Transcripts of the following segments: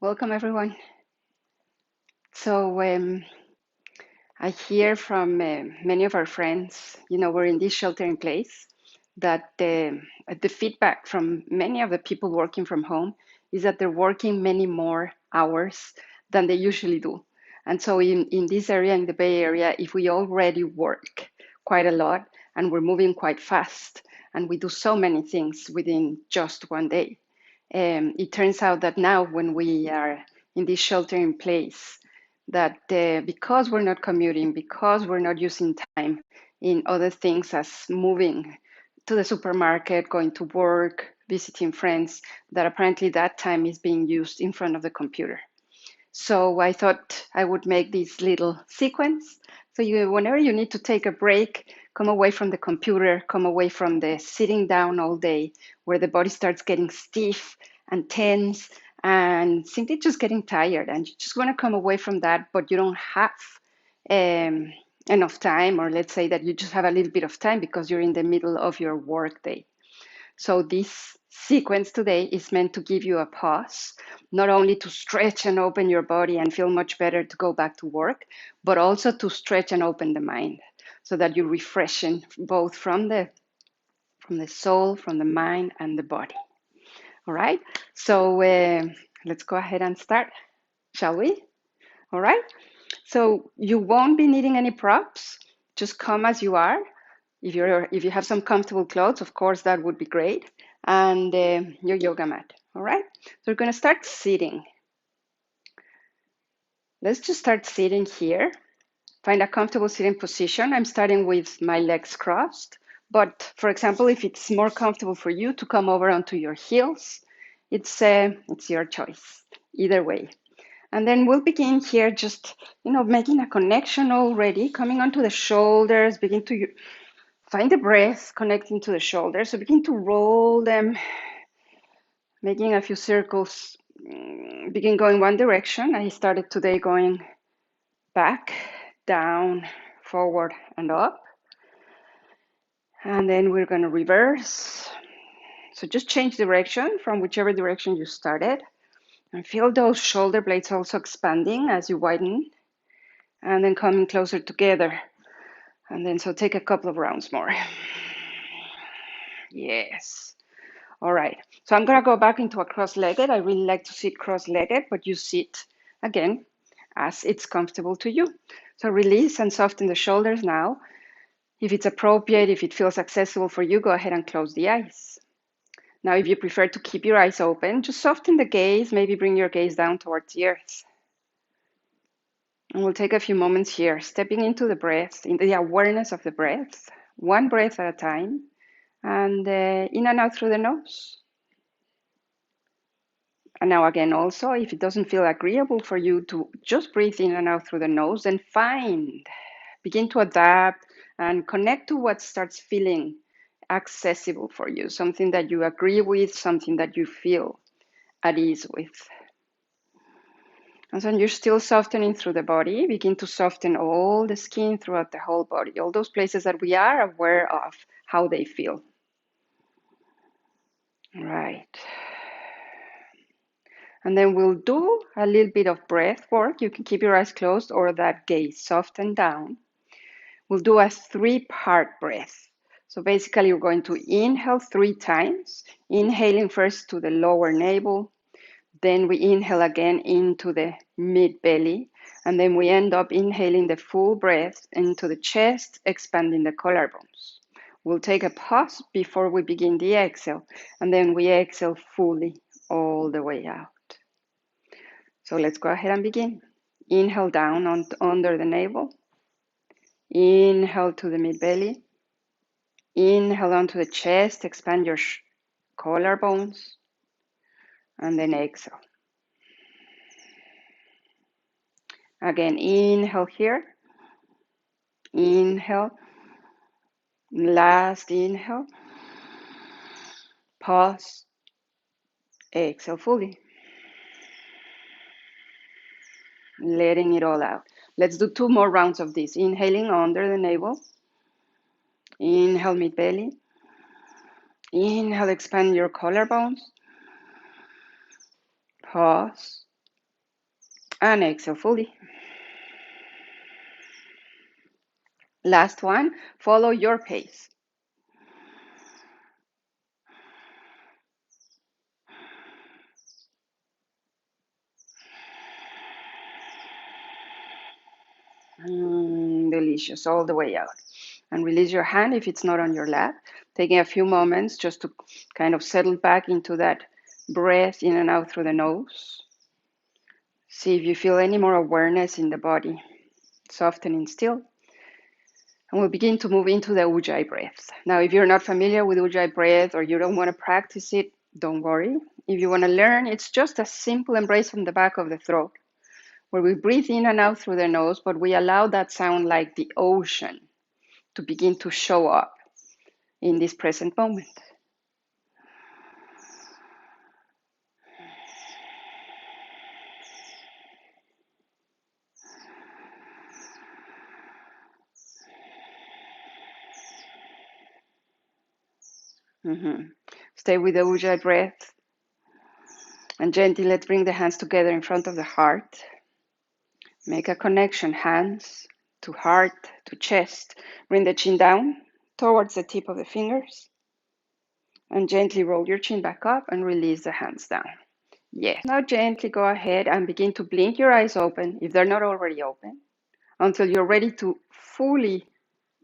Welcome, everyone. So, I hear from many of our friends, we're in this shelter in place, that the feedback from many of the people working from home is that they're working many more hours than they usually do. And so, in this area, in the Bay Area, if we already work quite a lot and we're moving quite fast and we do so many things within just one day, it turns out that now when we are in this shelter in place, that because we're not commuting, because we're not using time in other things as moving to the supermarket, going to work, visiting friends, that apparently that time is being used in front of the computer. So I thought I would make this little sequence. So whenever you need to take a break, come away from the computer, come away from the sitting down all day, where the body starts getting stiff and tense and simply just getting tired. And you just want to come away from that, but you don't have um, enough time, or let's say that you just have a little bit of time because you're in the middle of your work day. So this sequence today is meant to give you a pause, not only to stretch and open your body and feel much better to go back to work, but also to stretch and open the mind so that you're refreshing both from the soul, from the mind, and the body. All right. So let's go ahead and start, shall we? All right. So you won't be needing any props. Just come as you are. If you have some comfortable clothes, of course, that would be great. And your yoga mat. All right. So we're going to start sitting. Let's just start sitting here. Find a comfortable sitting position. I'm starting with my legs crossed. But for example, if it's more comfortable for you to come over onto your heels, it's your choice. Either way. And then we'll begin here just, making a connection already, coming onto the shoulders, begin to find the breath connecting to the shoulders. So begin to roll them, making a few circles. Begin going one direction. I started today going back, down, forward, and up. And then we're going to reverse. So just change direction from whichever direction you started. And feel those shoulder blades also expanding as you widen. And then coming closer together. And then so take a couple of rounds more. Yes. All right. So I'm going to go back into a cross-legged. I really like to sit cross-legged, but you sit again as it's comfortable to you. So release and soften the shoulders now. If it's appropriate, if it feels accessible for you, go ahead and close the eyes. Now, if you prefer to keep your eyes open, just soften the gaze, maybe bring your gaze down towards the earth. And we'll take a few moments here, stepping into the breath, in the awareness of the breath, one breath at a time, and in and out through the nose. And now again, also, if it doesn't feel agreeable for you to just breathe in and out through the nose, then begin to adapt and connect to what starts feeling accessible for you, something that you agree with, something that you feel at ease with. And so you're still softening through the body, begin to soften all the skin throughout the whole body, all those places that we are aware of how they feel. Right. And then we'll do a little bit of breath work. You can keep your eyes closed or that gaze soften down. We'll do a 3-part breath. So basically, we're going to inhale 3 times, inhaling first to the lower navel, then we inhale again into the mid belly, and then we end up inhaling the full breath into the chest, expanding the collarbones. We'll take a pause before we begin the exhale, and then we exhale fully all the way out. So let's go ahead and begin. Inhale down under the navel. Inhale to the mid belly. Inhale onto the chest, expand your collarbones, and then exhale. Again, inhale here. Inhale. Last inhale. Pause. Exhale fully. Letting it all out. Let's do 2 more rounds of this. Inhaling under the navel. Inhale, mid belly. Inhale, expand your collarbones. Pause. And exhale fully. Last one, follow your pace. Delicious, all the way out. And release your hand if it's not on your lap. Taking a few moments just to kind of settle back into that breath in and out through the nose. See if you feel any more awareness in the body, softening still. And we'll begin to move into the Ujjayi breath. Now, if you're not familiar with Ujjayi breath or you don't want to practice it, don't worry. If you want to learn, it's just a simple embrace from the back of the throat, where we breathe in and out through the nose, but we allow that sound like the ocean to begin to show up in this present moment. Stay with the Ujjayi breath. And gently, let's bring the hands together in front of the heart. Make a connection, hands to heart, to chest. Bring the chin down towards the tip of the fingers. And gently roll your chin back up and release the hands down. Yes. Now gently go ahead and begin to blink your eyes open, if they're not already open, until you're ready to fully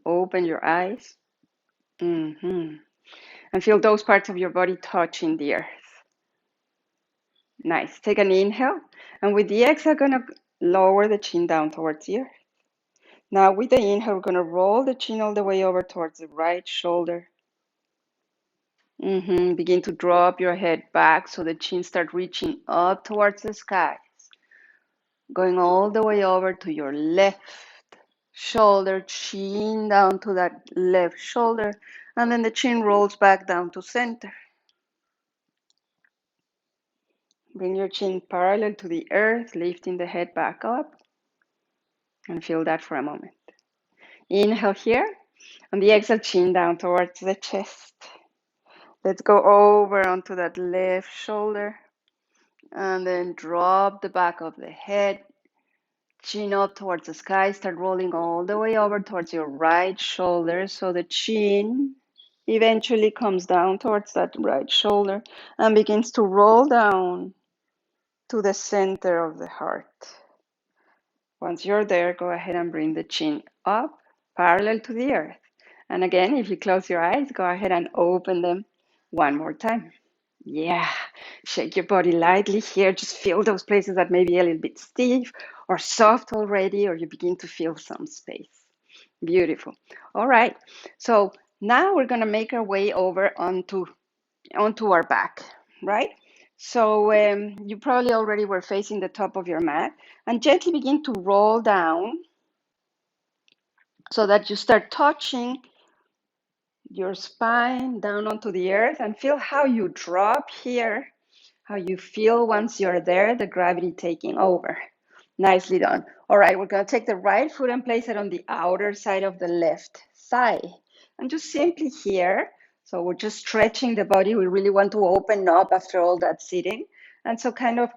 open your eyes. And feel those parts of your body touching the earth. Nice. Take an inhale. And with the exhale, gonna lower the chin down towards the earth. Now with the inhale, we're gonna roll the chin all the way over towards the right shoulder. Begin to drop your head back so the chin starts reaching up towards the sky. Going all the way over to your left shoulder, chin down to that left shoulder, and then the chin rolls back down to center. Bring your chin parallel to the earth, lifting the head back up, and feel that for a moment. Inhale here, and the exhale, chin down towards the chest. Let's go over onto that left shoulder, and then drop the back of the head, chin up towards the sky, start rolling all the way over towards your right shoulder, so the chin eventually comes down towards that right shoulder and begins to roll down to the center of the heart. Once you're there, go ahead and bring the chin up, parallel to the earth. And again, if you close your eyes, go ahead and open them one more time. Yeah, shake your body lightly here. Just feel those places that may be a little bit stiff or soft already, or you begin to feel some space. Beautiful. All right, so now we're gonna make our way over onto our back, right? So you probably already were facing the top of your mat, and gently begin to roll down so that you start touching your spine down onto the earth, and feel how you drop here, how you feel once you're there, the gravity taking over. Nicely done. All right, we're going to take the right foot and place it on the outer side of the left thigh. And just simply here, so we're just stretching the body. We really want to open up after all that sitting. And so kind of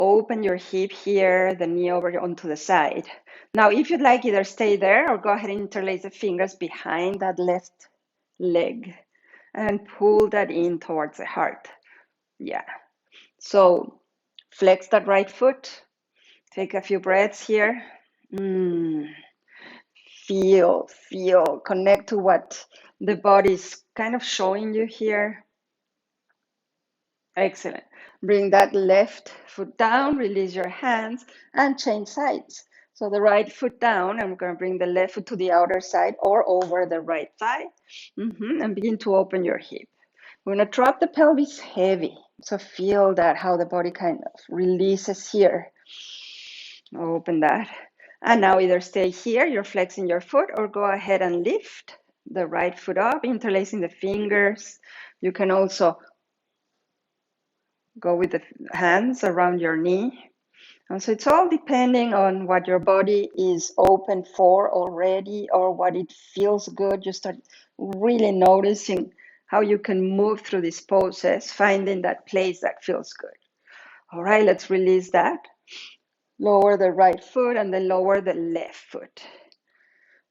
open your hip here, the knee over onto the side. Now, if you'd like, either stay there or go ahead and interlace the fingers behind that left leg and pull that in towards the heart. Yeah. So flex that right foot. Take a few breaths here. Feel, connect to what the body is kind of showing you here. Excellent. Bring that left foot down, release your hands, and change sides. So the right foot down, and we're going to bring the left foot to the outer side or over the right thigh, and begin to open your hip. We're going to drop the pelvis heavy. So feel that, how the body kind of releases here. Open that. And now either stay here, you're flexing your foot, or go ahead and lift the right foot up, interlacing the fingers. You can also go with the hands around your knee. And so it's all depending on what your body is open for already or what it feels good. You start really noticing how you can move through these poses, finding that place that feels good. All right, let's release that. Lower the right foot and then lower the left foot.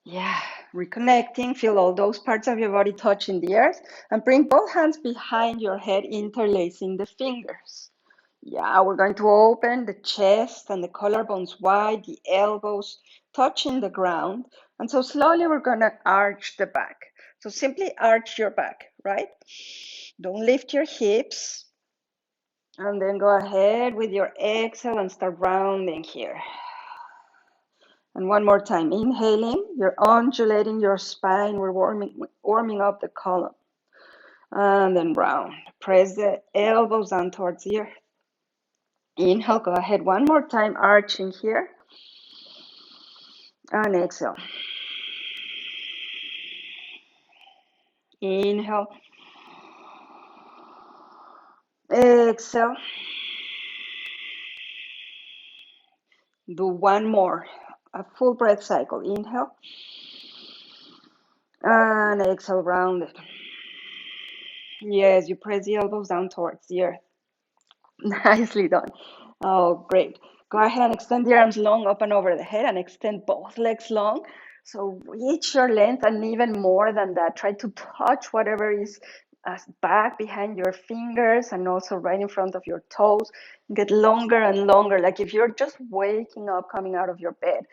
Yeah, reconnecting. Feel all those parts of your body touching the earth and bring both hands behind your head, interlacing the fingers. Yeah, we're going to open the chest and the collarbones wide, the elbows touching the ground. And so slowly we're going to arch the back. So simply arch your back, right? Don't lift your hips. And then go ahead with your exhale and start rounding here. And one more time, inhaling, you're undulating your spine. We're warming up the column. And then round. Press the elbows down towards the earth. Inhale, go ahead one more time, arching here. And exhale. Inhale. Exhale. Do one more. A full breath cycle. Inhale. And exhale, rounded. Yes, you press the elbows down towards the earth. Nicely done. Oh, great. Go ahead and extend the arms long up and over the head and extend both legs long. So reach your length and even more than that. Try to touch whatever is back behind your fingers and also right in front of your toes. Get longer and longer. Like if you're just waking up, coming out of your bed,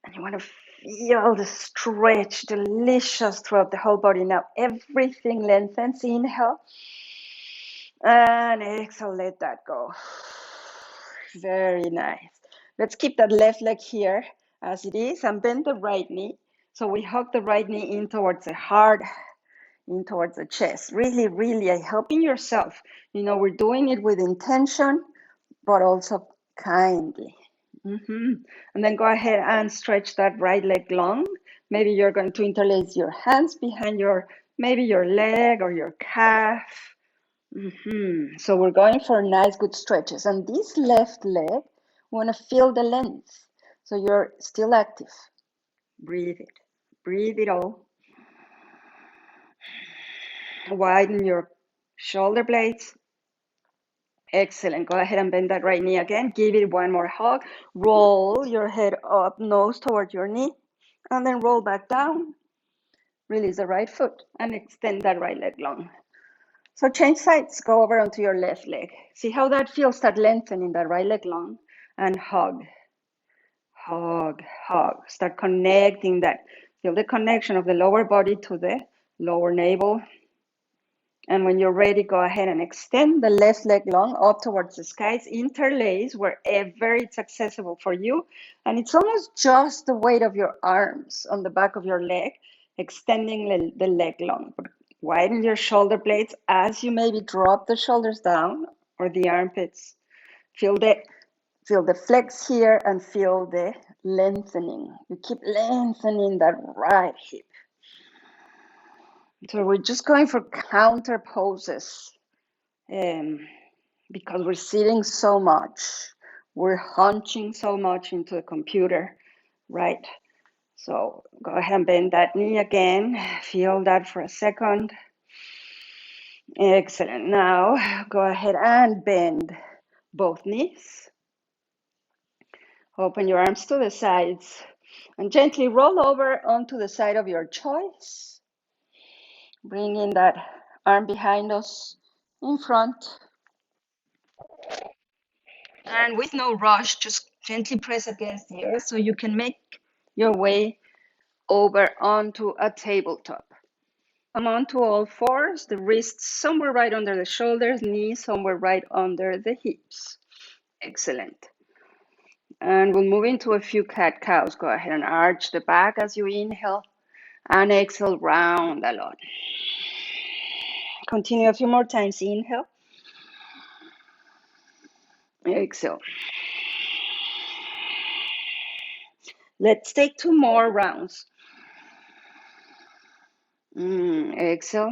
and you want to feel the stretch, delicious throughout the whole body. Now everything lengthens. Inhale. And exhale, let that go. Very nice. Let's keep that left leg here as it is and bend the right knee. So we hug the right knee in towards the heart, in towards the chest. Really, really helping yourself. You know, we're doing it with intention, but also kindly. And then go ahead and stretch that right leg long. Maybe you're going to interlace your hands behind maybe your leg or your calf. So we're going for nice, good stretches. And this left leg, want to feel the length. So you're still active. Breathe it. Breathe it all. Widen your shoulder blades. Excellent. Go ahead and bend that right knee again. Give it one more hug. Roll your head up, nose toward your knee. And then roll back down. Release the right foot and extend that right leg long. So change sides, go over onto your left leg. See how that feels, start lengthening that right leg long and hug, hug, hug. Start connecting that. Feel the connection of the lower body to the lower navel. And when you're ready, go ahead and extend the left leg long up towards the skies, interlace wherever it's accessible for you. And it's almost just the weight of your arms on the back of your leg, extending the leg long. Widen your shoulder blades as you maybe drop the shoulders down or the armpits. Feel the flex here and feel the lengthening. You keep lengthening that right hip. So we're just going for counter poses because we're sitting so much. We're hunching so much into the computer, right? So go ahead and bend that knee again. Feel that for a second. Excellent. Now go ahead and bend both knees. Open your arms to the sides and gently roll over onto the side of your choice. Bring in that arm behind us in front. And with no rush, just gently press against the earth so you can make your way over onto a tabletop. Come onto all fours, the wrists somewhere right under the shoulders, knees somewhere right under the hips. Excellent. And we'll move into a few cat-cows. Go ahead and arch the back as you inhale and exhale, round a lot. Continue a few more times. Inhale. Exhale. Let's take 2 more rounds. Exhale.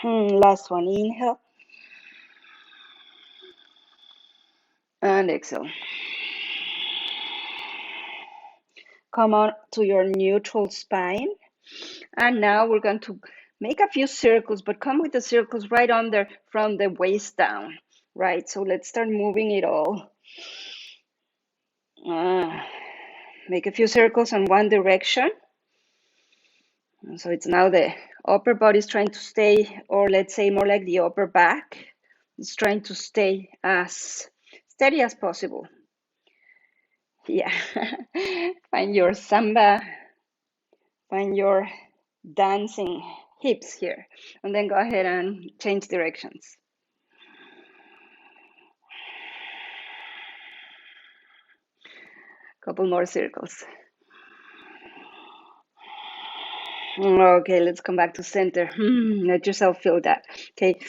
Last one. Inhale. And exhale. Come on to your neutral spine. And now we're going to make a few circles, but come with the circles right under from the waist down, right? So let's start moving it all. Make a few circles in one direction. And so it's now the upper body is trying to stay, or let's say more like the upper back is trying to stay as steady as possible. Yeah. Find your samba, find your dancing hips here, and then go ahead and change directions. Couple more circles. Okay, let's come back to center. Let yourself feel that. Okay,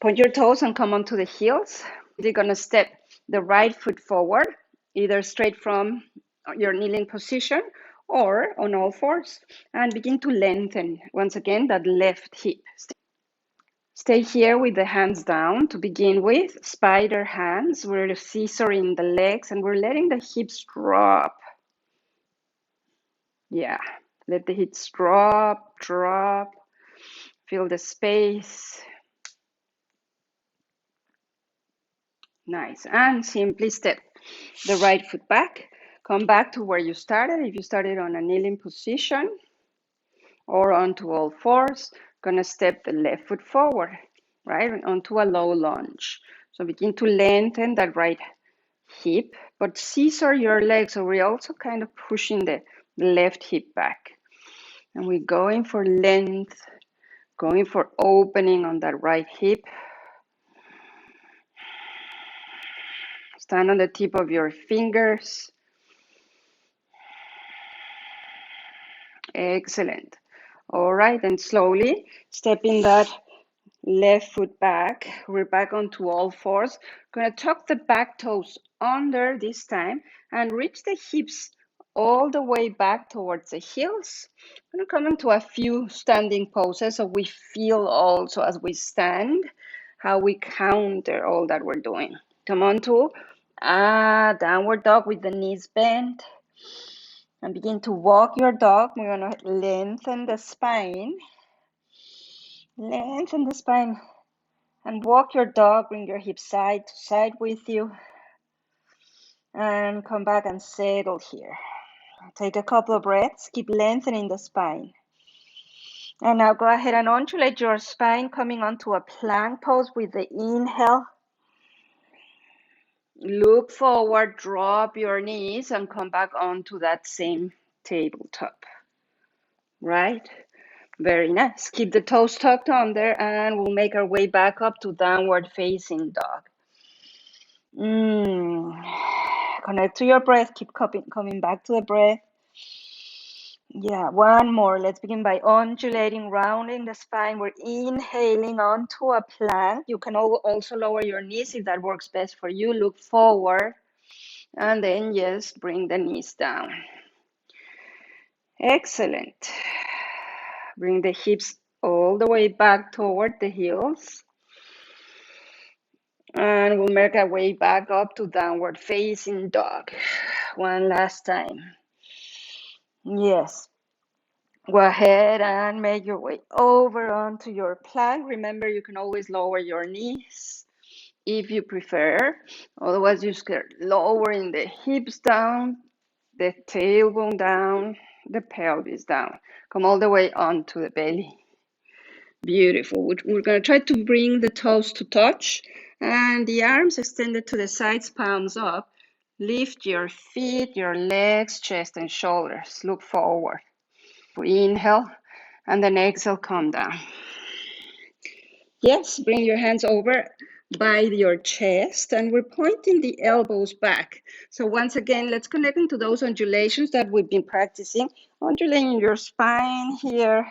point your toes and come onto the heels. You're gonna step the right foot forward, either straight from your kneeling position or on all fours, and begin to lengthen once again that left hip. Stay here with the hands down to begin with. Spider hands. We're scissoring the legs and we're letting the hips drop. Yeah, let the hips drop, drop. Feel the space. Nice. And simply step the right foot back. Come back to where you started. If you started on a kneeling position or onto all fours, gonna step the left foot forward, right? Onto a low lunge. So begin to lengthen that right hip, but scissor your legs. So we're also kind of pushing the left hip back. And we're going for length, going for opening on that right hip. Stand on the tip of your fingers. Excellent. All right, and slowly stepping that left foot back. We're back onto all fours. Gonna tuck the back toes under this time and reach the hips all the way back towards the heels. Gonna come into a few standing poses so we feel also as we stand how we counter all that we're doing. Come on to a downward dog with the knees bent. And begin to walk your dog. We're going to lengthen the spine. Lengthen the spine. And walk your dog. Bring your hips side to side with you. And come back and settle here. Take a couple of breaths. Keep lengthening the spine. And now go ahead and undulate your spine, coming onto a plank pose with the inhale. Look forward, drop your knees, and come back onto that same tabletop. Right? Very nice. Keep the toes tucked under and we'll make our way back up to downward facing dog. Connect to your breath. Keep coming back to the breath. Yeah, one more. Let's begin by undulating, rounding the spine. We're inhaling onto a plank. You can also lower your knees if that works best for you. Look forward and then just bring the knees down. Excellent. Bring the hips all the way back toward the heels. And we'll make our way back up to downward facing dog. One last time. Yes. Go ahead and make your way over onto your plank. Remember, you can always lower your knees if you prefer. Otherwise, you start lowering the hips down, the tailbone down, the pelvis down. Come all the way onto the belly. Beautiful. We're going to try to bring the toes to touch and the arms extended to the sides, palms up. Lift your feet, your legs, chest, and shoulders. Look forward. Inhale, and then exhale, come down. Yes, bring your hands over by your chest, and we're pointing the elbows back. So once again, let's connect into those undulations that we've been practicing. Undulating your spine here.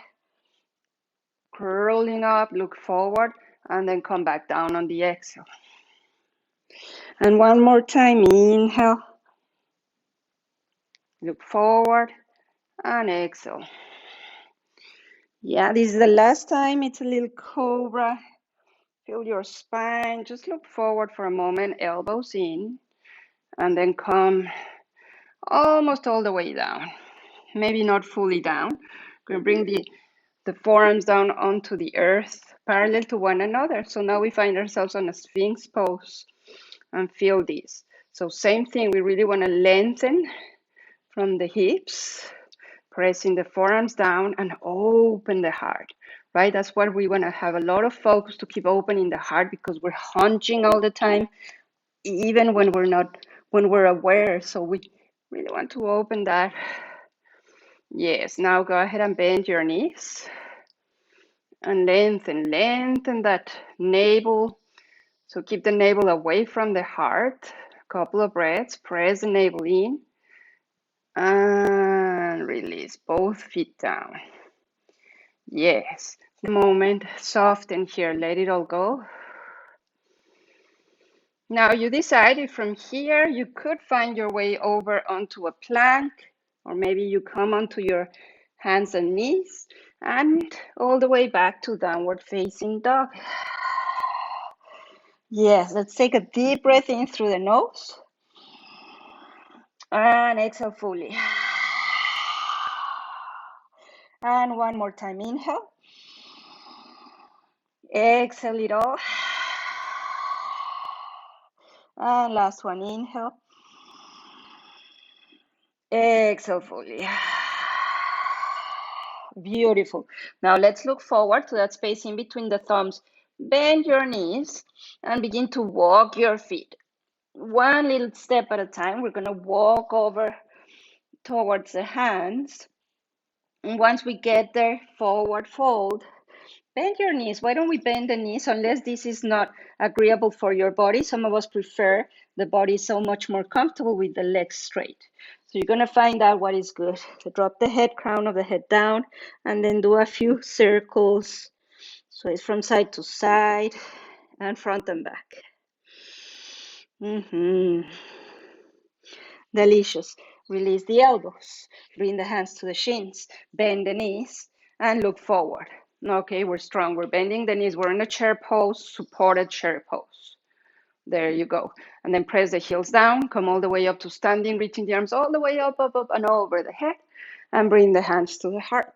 Curling up, look forward, and then come back down on the exhale. And one more time, inhale. Look forward and exhale. Yeah, this is the last time. It's a little cobra. Feel your spine. Just look forward for a moment, elbows in, and then come almost all the way down. Maybe not fully down. We're going to bring the forearms down onto the earth, parallel to one another. So now we find ourselves on a Sphinx pose and feel this. So same thing, we really want to lengthen from the hips, pressing the forearms down and open the heart, right? That's what we want to have a lot of focus to keep opening the heart because we're hunching all the time, even when we're not, when we're aware. So we really want to open that. Yes, now go ahead and bend your knees and lengthen that navel. So keep the navel away from the heart. A couple of breaths, press the navel in and release both feet down. Yes, moment, soften here, let it all go. Now you decide if from here you could find your way over onto a plank, or maybe you come onto your hands and knees and all the way back to downward facing dog. Yes, let's take a deep breath in through the nose and exhale fully. And one more time, inhale. Exhale it all. And last one, inhale. Exhale fully. Beautiful. Now let's look forward to that space in between the thumbs. Bend your knees and begin to walk your feet. One little step at a time. We're going to walk over towards the hands. And once we get there, forward fold. Bend your knees. Why don't we bend the knees unless this is not agreeable for your body? Some of us prefer the body so much more comfortable with the legs straight. So you're going to find out what is good. So drop the head, crown of the head down, and then do a few circles. So it's from side to side and front and back. Delicious. Release the elbows. Bring the hands to the shins. Bend the knees and look forward. Okay, we're strong. We're bending the knees. We're in a chair pose, supported chair pose. There you go. And then press the heels down. Come all the way up to standing, reaching the arms all the way up, up, up, and over the head. And bring the hands to the heart.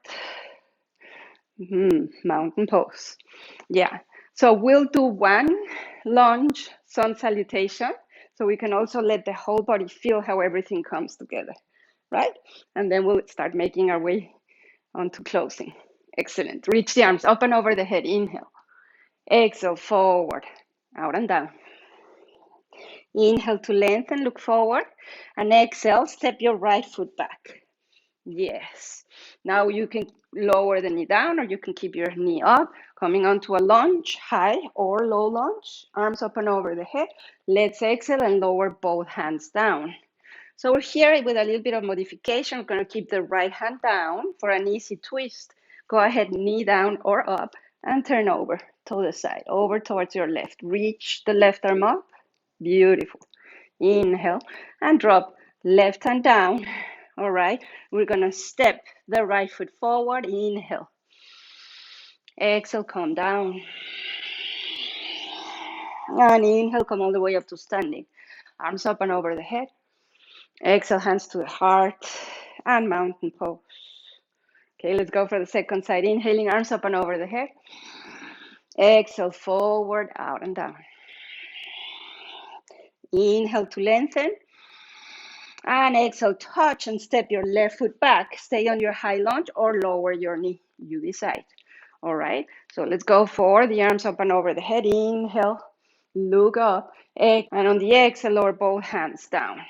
Mountain pose. Yeah. So we'll do one lunge sun salutation. So we can also let the whole body feel how everything comes together, right? And then we'll start making our way onto closing. Excellent. Reach the arms up and over the head. Inhale. Exhale, forward, out and down. Inhale to lengthen, look forward. And exhale, step your right foot back. Yes. Now you can lower the knee down or you can keep your knee up, coming onto a lunge, high or low lunge, arms up and over the head. Let's exhale and lower both hands down. So we're here with a little bit of modification. We're going to keep the right hand down for an easy twist. Go ahead, knee down or up and turn over to the side, over towards your left. Reach the left arm up. Beautiful. Inhale and drop left hand down. All right, we're gonna step the right foot forward. Inhale. Exhale, come down. And inhale, come all the way up to standing. Arms up and over the head. Exhale, hands to the heart and mountain pose. Okay, let's go for the second side. Inhaling, arms up and over the head. Exhale, forward, out and down. Inhale to lengthen. And exhale, touch and step your left foot back. Stay on your high lunge or lower your knee. You decide. All right, so let's go for the arms up and over the head. Inhale, look up. And on the exhale, lower both hands down.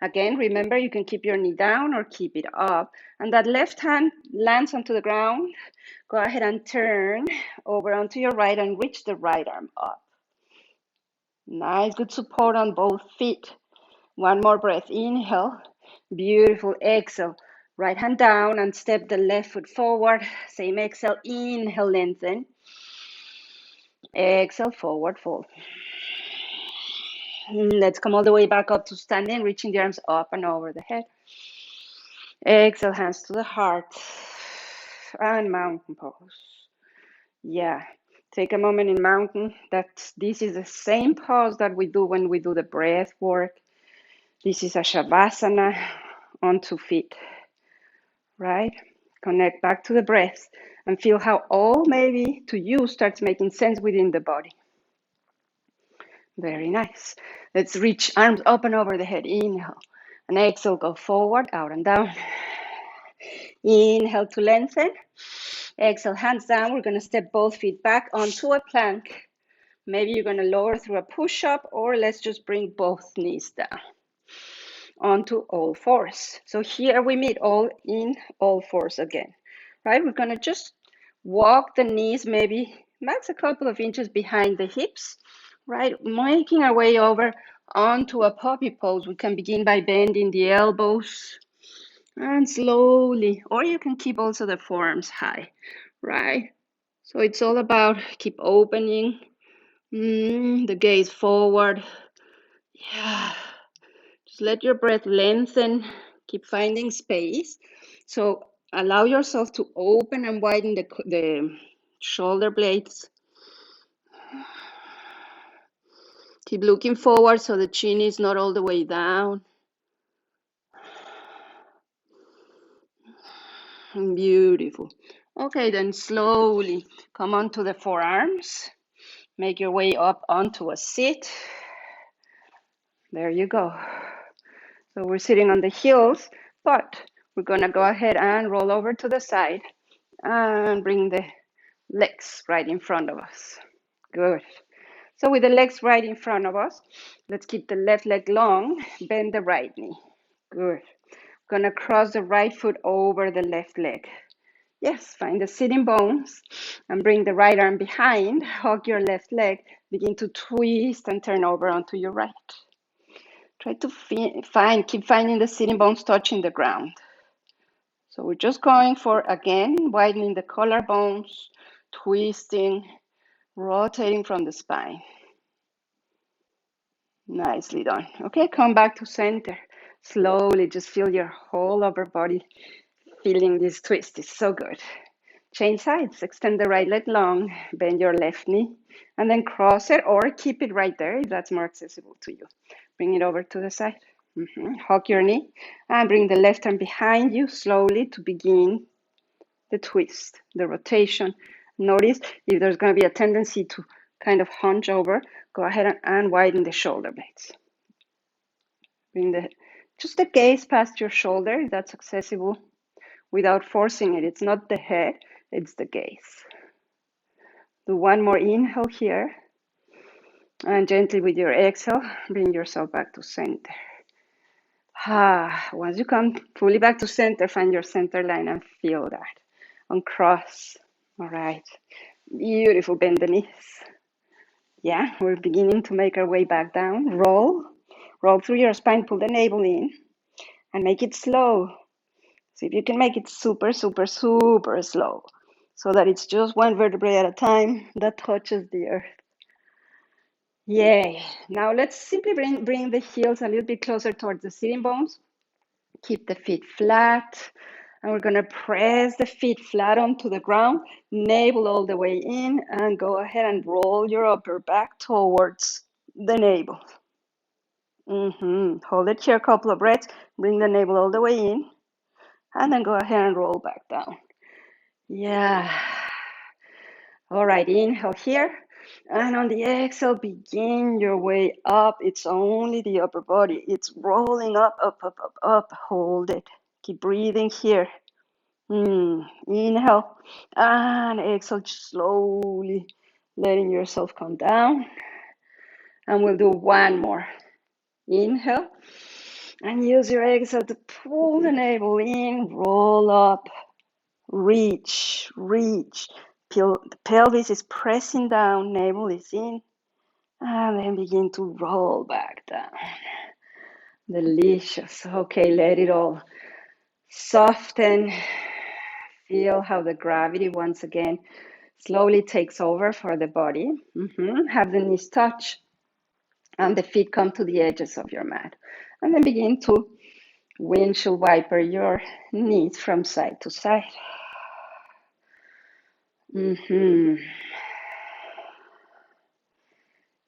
Again, remember you can keep your knee down or keep it up. And that left hand lands onto the ground. Go ahead and turn over onto your right and reach the right arm up. Nice, good support on both feet. One more breath. Inhale. Beautiful. Exhale. Right hand down and step the left foot forward. Same exhale. Inhale, lengthen. Exhale, forward fold. Let's come all the way back up to standing, reaching the arms up and over the head. Exhale, hands to the heart. And mountain pose. Yeah. Take a moment in mountain. This is the same pose that we do when we do the breath work. This is a Savasana on 2 feet, right? Connect back to the breath and feel how all maybe to you starts making sense within the body. Very nice. Let's reach arms up and over the head. Inhale. And exhale, go forward, out and down. Inhale to lengthen. Exhale, hands down. We're going to step both feet back onto a plank. Maybe you're going to lower through a push-up, or let's just bring both knees down onto all fours. So here we meet all in all fours again, right? We're going to just walk the knees maybe max a couple of inches behind the hips, right? Making our way over onto a puppy pose. We can begin by bending the elbows and slowly, or you can keep also the forearms high, right? So it's all about keep opening the gaze forward. Yeah. Just let your breath lengthen. Keep finding space. So allow yourself to open and widen the shoulder blades. Keep looking forward so the chin is not all the way down. Beautiful. Okay, then slowly come onto the forearms. Make your way up onto a sit. There you go. So we're sitting on the heels, but we're going to go ahead and roll over to the side and bring the legs right in front of us. Good. So with the legs right in front of us, let's keep the left leg long, bend the right knee. Good. Gonna cross the right foot over the left leg. Yes, find the sitting bones and bring the right arm behind, hug your left leg, begin to twist and turn over onto your right. Try to keep finding the sitting bones touching the ground. So we're just going for, again, widening the collarbones, twisting, rotating from the spine. Nicely done. Okay, come back to center. Slowly, just feel your whole upper body feeling this twist. It's so good. Change sides. Extend the right leg long, bend your left knee, and then cross it or keep it right there if that's more accessible to you. Bring it over to the side. Hug your knee and bring the left arm behind you slowly to begin the twist, the rotation. Notice if there's going to be a tendency to kind of hunch over, go ahead and widen the shoulder blades. Bring just the gaze past your shoulder if that's accessible without forcing it. It's not the head, it's the gaze. Do one more inhale here. And gently with your exhale, bring yourself back to center. Once you come fully back to center, find your center line and feel that. Uncross. All right. Beautiful. Bend the knees. Yeah, we're beginning to make our way back down. Roll. Roll through your spine. Pull the navel in. And make it slow. See if you can make it super, super, super slow. So that it's just one vertebrae at a time that touches the earth. Yay. Now let's simply bring the heels a little bit closer towards the sitting bones. Keep the feet flat. And we're going to press the feet flat onto the ground, navel all the way in, and go ahead and roll your upper back towards the navel. Hold it here a couple of breaths. Bring the navel all the way in, and then go ahead and roll back down. Yeah. All right, inhale here. And on the exhale, begin your way up. It's only the upper body. It's rolling up, up, up, up, up. Hold it. Keep breathing here. Inhale and exhale, slowly letting yourself come down. And we'll do one more. Inhale and use your exhale to pull the navel in, roll up, reach, reach. The pelvis is pressing down, navel is in, and then begin to roll back down. Delicious. Okay, let it all soften. Feel how the gravity once again slowly takes over for the body. Have the knees touch and the feet come to the edges of your mat. And then begin to windshield wiper your knees from side to side.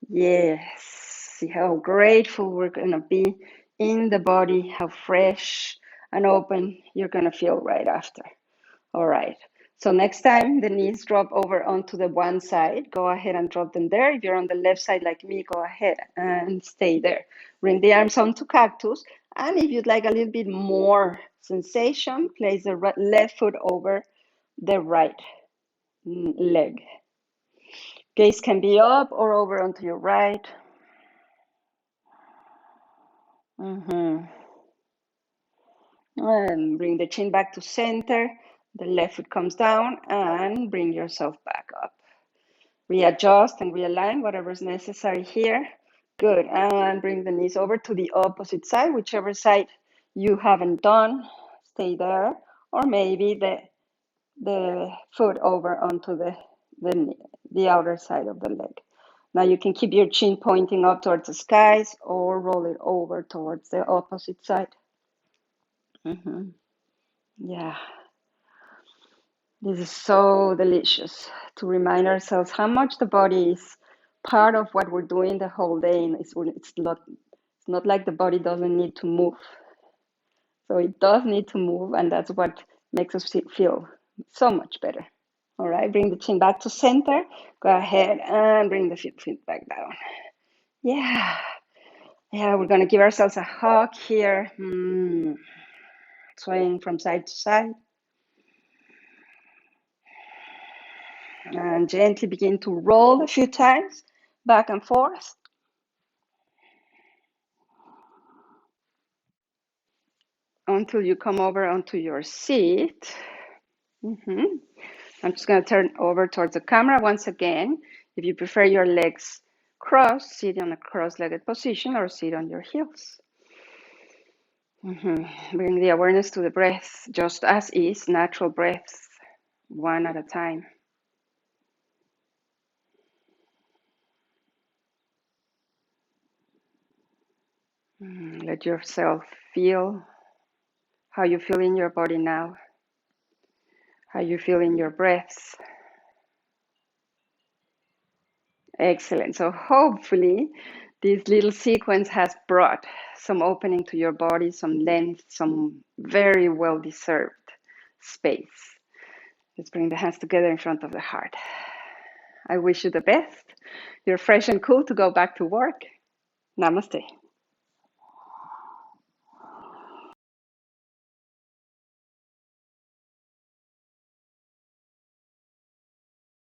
Yes, see how grateful we're going to be in the body, how fresh and open you're going to feel right after. All right, So next time the knees drop over onto the one side, go ahead and drop them there. If you're on the left side like me, go ahead and stay there. Bring the arms onto cactus. And if you'd like a little bit more sensation, place the left foot over the right leg. Gaze can be up or over onto your right. And bring the chin back to center. The left foot comes down and bring yourself back up. Readjust and realign whatever's necessary here. Good. And bring the knees over to the opposite side, whichever side you haven't done. Stay there. Or maybe the foot over onto the outer side of the leg. Now you can keep your chin pointing up towards the skies or roll it over towards the opposite side. Yeah. This is so delicious to remind ourselves how much the body is part of what we're doing the whole day. And it's not like the body doesn't need to move. So it does need to move, and that's what makes us feel so much better. All right, bring the chin back to center. Go ahead and bring the feet back down. Yeah. Yeah, we're going to give ourselves a hug here. Swaying from side to side. And gently begin to roll a few times back and forth. Until you come over onto your seat. I'm just going to turn over towards the camera once again. If you prefer your legs crossed, sit in a cross-legged position or sit on your heels. Bring the awareness to the breath, just as is, natural breaths, one at a time. Let yourself feel how you feel in your body now, how you feel in your breaths. Excellent. So hopefully this little sequence has brought some opening to your body, some length, some very well-deserved space. Let's bring the hands together in front of the heart. I wish you the best. You're fresh and cool to go back to work. Namaste.